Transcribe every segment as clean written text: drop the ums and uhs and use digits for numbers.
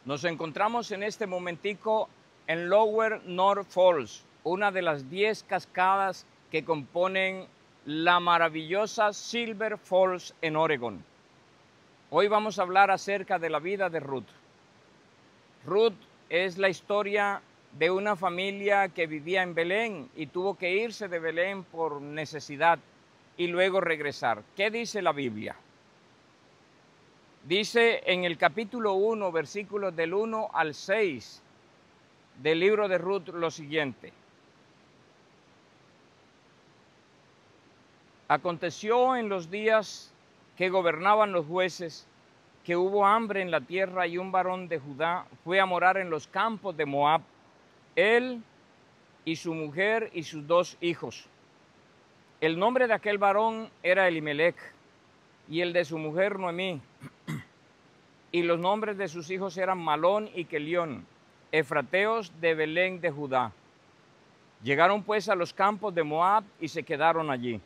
Nos encontramos en este momentico en Lower North Falls, una de las 10 cascadas que componen la maravillosa Silver Falls en Oregon. Hoy vamos a hablar acerca de la vida de Ruth. Ruth es la historia de una familia que vivía en Belén y tuvo que irse de Belén por necesidad y luego regresar. ¿Qué dice la Biblia? Dice en el capítulo 1, versículos del 1 al 6 del libro de Ruth lo siguiente. Aconteció en los días que gobernaban los jueces, que hubo hambre en la tierra y un varón de Judá fue a morar en los campos de Moab, él y su mujer y sus 2 hijos. El nombre de aquel varón era Elimelech y el de su mujer Noemí. Y los nombres de sus hijos eran Malón y Kelión, efrateos de Belén de Judá. Llegaron pues a los campos de Moab y se quedaron allí.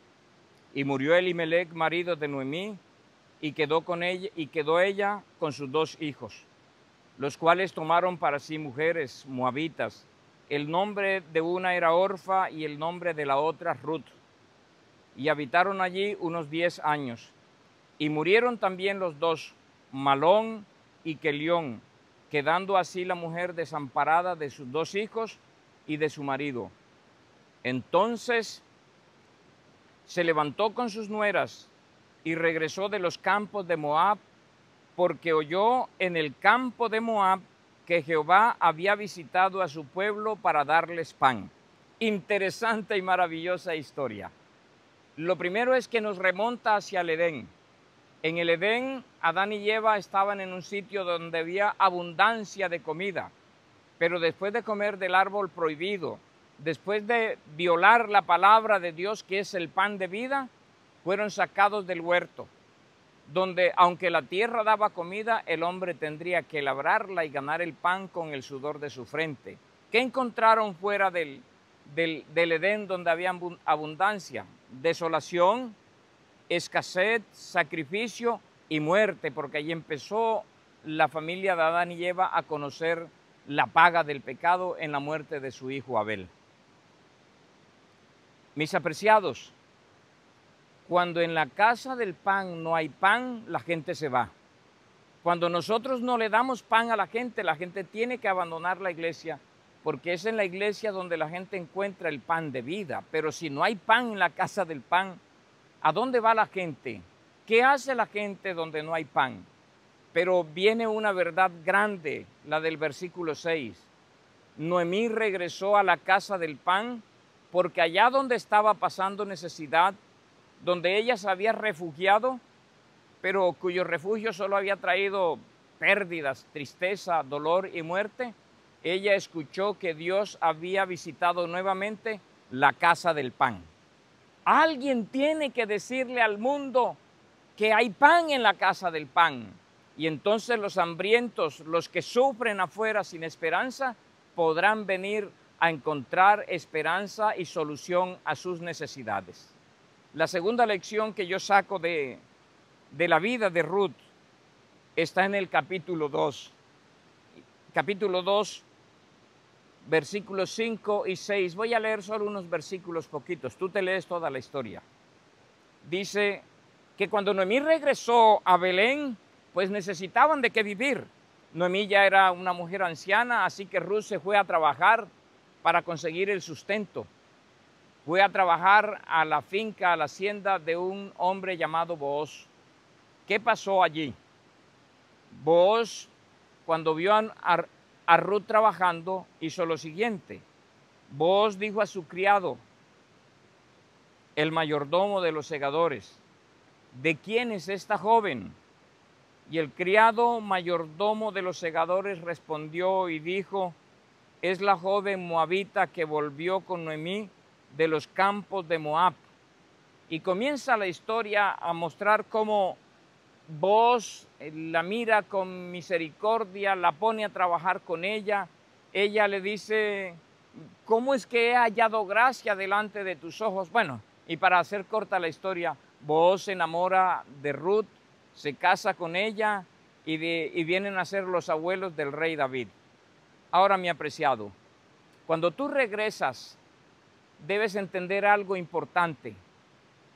Y murió Elimelech, marido de Noemí, y quedó ella con sus 2 hijos, los cuales tomaron para sí mujeres moabitas. El nombre de una era Orfa y el nombre de la otra Ruth. Y habitaron allí unos 10 años. Y murieron también los 2, Malón y Kelión, quedando así la mujer desamparada de sus 2 hijos y de su marido. Entonces se levantó con sus nueras y regresó de los campos de Moab, porque oyó en el campo de Moab que Jehová había visitado a su pueblo para darles pan. Interesante y maravillosa historia. Lo primero es que nos remonta hacia el Edén. En el Edén, Adán y Eva estaban en un sitio donde había abundancia de comida, pero después de comer del árbol prohibido, después de violar la palabra de Dios, que es el pan de vida, fueron sacados del huerto, donde aunque la tierra daba comida, el hombre tendría que labrarla y ganar el pan con el sudor de su frente. ¿Qué encontraron fuera del Edén donde había abundancia? Desolación, escasez, sacrificio y muerte, porque allí empezó la familia de Adán y Eva a conocer la paga del pecado en la muerte de su hijo Abel. Mis apreciados, cuando en la casa del pan no hay pan, la gente se va. Cuando nosotros no le damos pan a la gente tiene que abandonar la iglesia, porque es en la iglesia donde la gente encuentra el pan de vida. Pero si no hay pan en la casa del pan, ¿a dónde va la gente? ¿Qué hace la gente donde no hay pan? Pero viene una verdad grande, la del versículo 6. Noemí regresó a la casa del pan porque allá donde estaba pasando necesidad, donde ella se había refugiado, pero cuyo refugio solo había traído pérdidas, tristeza, dolor y muerte, ella escuchó que Dios había visitado nuevamente la casa del pan. Alguien tiene que decirle al mundo que hay pan en la casa del pan. Y entonces los hambrientos, los que sufren afuera sin esperanza, podrán venir a encontrar esperanza y solución a sus necesidades. La segunda lección que yo saco de la vida de Ruth está en el capítulo 2. Capítulo 2, versículos 5 y 6. Voy a leer solo unos versículos poquitos. Tú te lees toda la historia. Dice que cuando Noemí regresó a Belén, pues necesitaban de qué vivir. Noemí ya era una mujer anciana, así que Ruth se fue a trabajar para conseguir el sustento. Fue a trabajar a la finca, a la hacienda de un hombre llamado Booz. ¿Qué pasó allí? Booz, cuando vio a Ruth trabajando, hizo lo siguiente. Booz dijo a su criado, el mayordomo de los segadores, ¿de quién es esta joven? Y el criado mayordomo de los segadores respondió y dijo, es la joven moabita que volvió con Noemí de los campos de Moab. Y comienza la historia a mostrar cómo Booz la mira con misericordia, la pone a trabajar con ella. Ella le dice, ¿cómo es que he hallado gracia delante de tus ojos? Bueno, y para hacer corta la historia, Booz se enamora de Ruth, se casa con ella y vienen a ser los abuelos del rey David. Ahora, mi apreciado, cuando tú regresas, debes entender algo importante.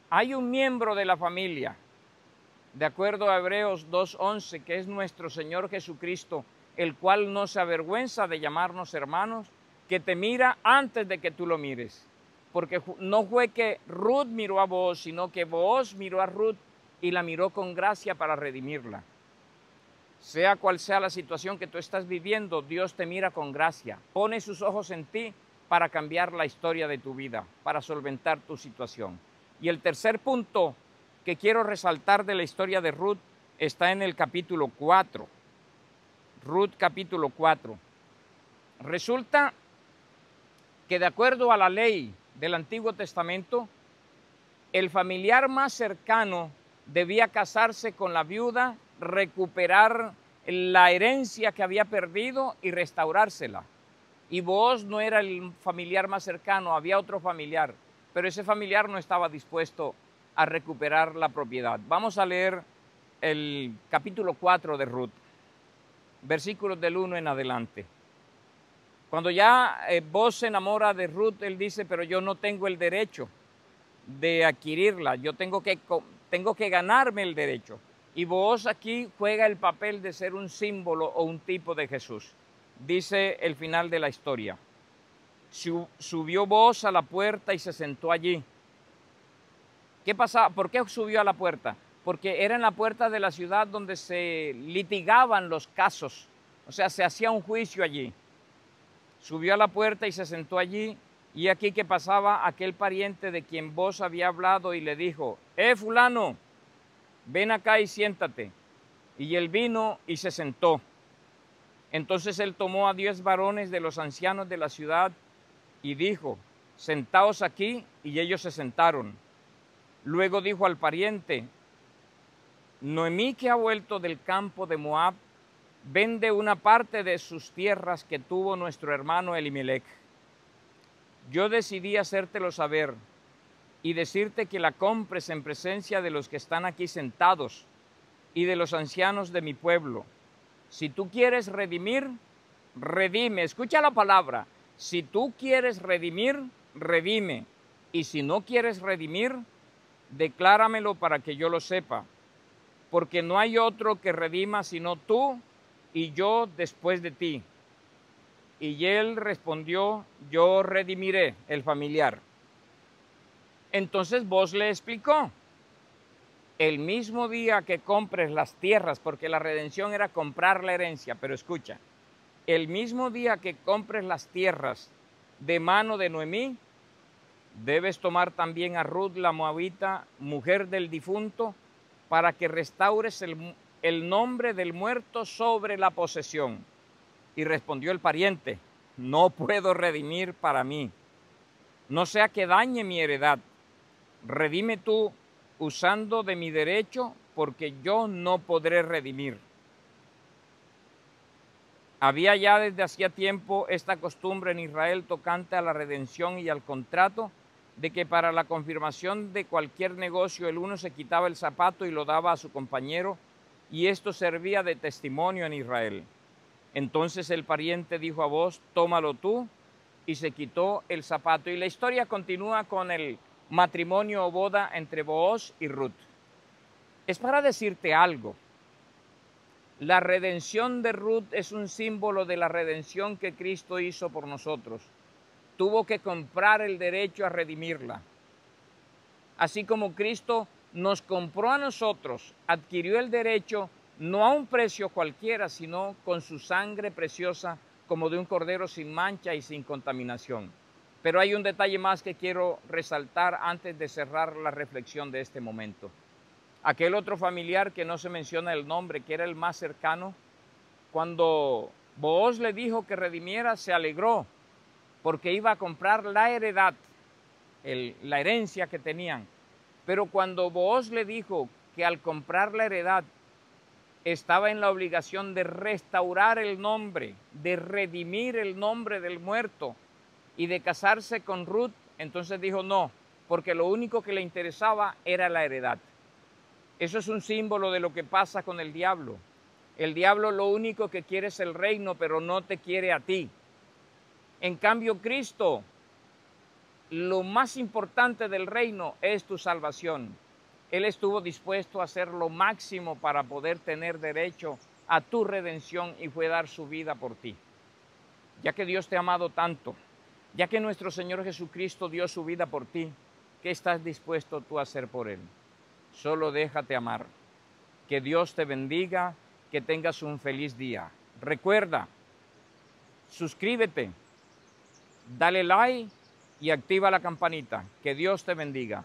Hay un miembro de la familia, de acuerdo a Hebreos 2:11, que es nuestro Señor Jesucristo, el cual no se avergüenza de llamarnos hermanos, que te mira antes de que tú lo mires. Porque no fue que Ruth miró a Booz, sino que Booz miró a Ruth y la miró con gracia para redimirla. Sea cual sea la situación que tú estás viviendo, Dios te mira con gracia, pone sus ojos en ti para cambiar la historia de tu vida, para solventar tu situación. Y el tercer punto que quiero resaltar de la historia de Ruth está en el capítulo 4. Ruth capítulo 4. Resulta que de acuerdo a la ley del Antiguo Testamento, el familiar más cercano debía casarse con la viuda, recuperar la herencia que había perdido y restaurársela. Y Booz no era el familiar más cercano, había otro familiar, pero ese familiar no estaba dispuesto a recuperar la propiedad. Vamos a leer el capítulo 4 de Ruth, versículos del 1 en adelante. Cuando ya Booz se enamora de Ruth, él dice, pero yo no tengo el derecho de adquirirla, yo tengo que ganarme el derecho. Y Booz aquí juega el papel de ser un símbolo o un tipo de Jesús. Dice el final de la historia. Subió Booz a la puerta y se sentó allí. ¿Qué pasaba? ¿Por qué subió a la puerta? Porque era en la puerta de la ciudad donde se litigaban los casos. O sea, se hacía un juicio allí. Subió a la puerta y se sentó allí. Y aquí que pasaba aquel pariente de quien Booz había hablado y le dijo, fulano, ven acá y siéntate. Y él vino y se sentó. Entonces él tomó a 10 varones de los ancianos de la ciudad y dijo, sentaos aquí, y ellos se sentaron. Luego dijo al pariente, Noemí, que ha vuelto del campo de Moab, vende una parte de sus tierras que tuvo nuestro hermano Elimelech. Yo decidí hacértelo saber y decirte que la compres en presencia de los que están aquí sentados y de los ancianos de mi pueblo. Si tú quieres redimir, redime. Escucha la palabra. Si tú quieres redimir, redime. Y si no quieres redimir, decláramelo para que yo lo sepa. Porque no hay otro que redima sino tú y yo después de ti. Y él respondió, yo redimiré, el familiar. Entonces Booz le explicó, el mismo día que compres las tierras, porque la redención era comprar la herencia, pero escucha, el mismo día que compres las tierras de mano de Noemí, debes tomar también a Ruth la moabita, mujer del difunto, para que restaures el nombre del muerto sobre la posesión. Y respondió el pariente, no puedo redimir para mí, no sea que dañe mi heredad. Redime tú usando de mi derecho, porque yo no podré redimir. Había ya desde hacía tiempo esta costumbre en Israel tocante a la redención y al contrato, de que para la confirmación de cualquier negocio el uno se quitaba el zapato y lo daba a su compañero, y esto servía de testimonio en Israel. Entonces el pariente dijo a Booz, tómalo tú, y se quitó el zapato. Y la historia continúa con el matrimonio o boda entre Booz y Ruth. Es para decirte algo. La redención de Ruth es un símbolo de la redención que Cristo hizo por nosotros. Tuvo que comprar el derecho a redimirla. Así como Cristo nos compró a nosotros, adquirió el derecho no a un precio cualquiera, sino con su sangre preciosa como de un cordero sin mancha y sin contaminación. Pero hay un detalle más que quiero resaltar antes de cerrar la reflexión de este momento. Aquel otro familiar que no se menciona el nombre, que era el más cercano, cuando Booz le dijo que redimiera, se alegró porque iba a comprar la heredad, la herencia que tenían. Pero cuando Booz le dijo que al comprar la heredad estaba en la obligación de restaurar el nombre, de redimir el nombre del muerto y de casarse con Ruth, entonces dijo no, porque lo único que le interesaba era la heredad. Eso es un símbolo de lo que pasa con el diablo. El diablo lo único que quiere es el reino, pero no te quiere a ti. En cambio, Cristo, lo más importante del reino es tu salvación. Él estuvo dispuesto a hacer lo máximo para poder tener derecho a tu redención y fue dar su vida por ti. Ya que Dios te ha amado tanto, ya que nuestro Señor Jesucristo dio su vida por ti, ¿qué estás dispuesto tú a hacer por Él? Solo déjate amar. Que Dios te bendiga, que tengas un feliz día. Recuerda, suscríbete, dale like y activa la campanita. Que Dios te bendiga.